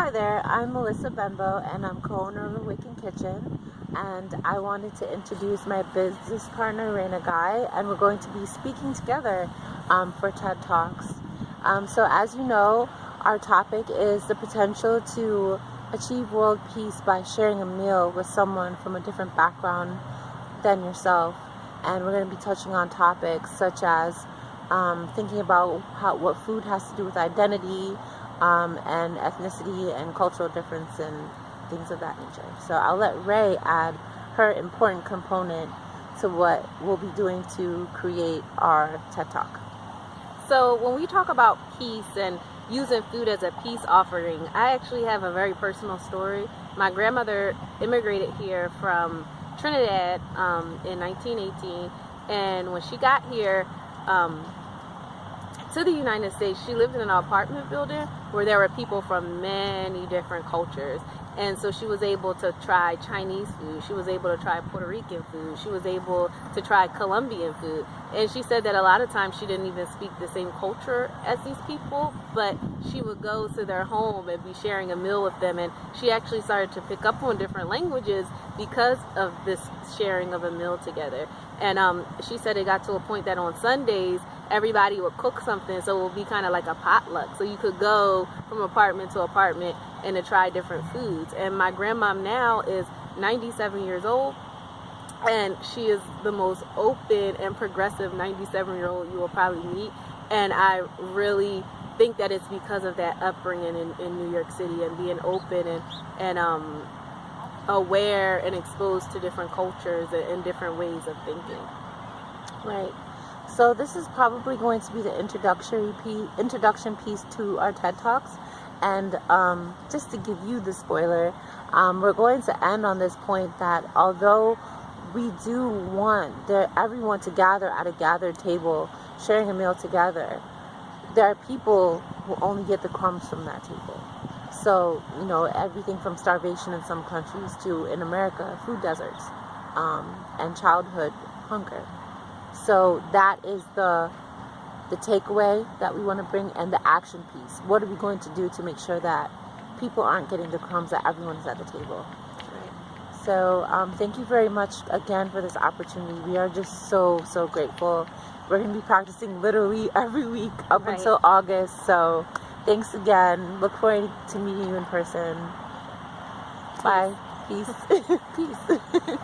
Hi there, I'm Melissa Bembo and I'm co-owner of Awakened Kitchen, and I wanted to introduce my business partner Reyna and we're going to be speaking together for TED Talks. So as you know, our topic is the potential to achieve world peace by sharing a meal with someone from a different background than yourself. And we're going to be touching on topics such as thinking about what food has to do with identity, and ethnicity and cultural difference and things of that nature. So I'll let Ray add her important component to what we'll be doing to create our TED Talk. So when we talk about peace and using food as a peace offering, I actually have a very personal story. My grandmother immigrated here from Trinidad in 1918, and when she got here to the United States, she lived in an apartment building where there were people from many different cultures. And so she was able to try Chinese food. She was able to try Puerto Rican food. She was able to try Colombian food. And she said that a lot of times she didn't even speak the same culture as these people, but she would go to their home and be sharing a meal with them. And she actually started to pick up on different languages because of this sharing of a meal together. And she said it got to a point that on Sundays, everybody would cook something, so it would be kind of like a potluck. So you could go from apartment to apartment and to try different foods. And my grandmom now is 97 years old, and she is the most open and progressive 97-year-old you will probably meet. And I really think that it's because of that upbringing in New York City and being open and aware and exposed to different cultures and different ways of thinking. Right. So this is probably going to be the introduction piece to our TED Talks. And just to give you the spoiler, we're going to end on this point that although we do want everyone to gather at a gathered table, sharing a meal together, there are people who only get the crumbs from that table. So, you know, everything from starvation in some countries to, in America, food deserts and childhood hunger. So that is the takeaway that we want to bring, and the action piece. What are we going to do to make sure that people aren't getting the crumbs, that everyone's at the table? Right. So thank you very much again for this opportunity. We are just so grateful. We're going to be practicing literally every week up until August. So thanks again. Look forward to meeting you in person. Bye. Peace. Peace.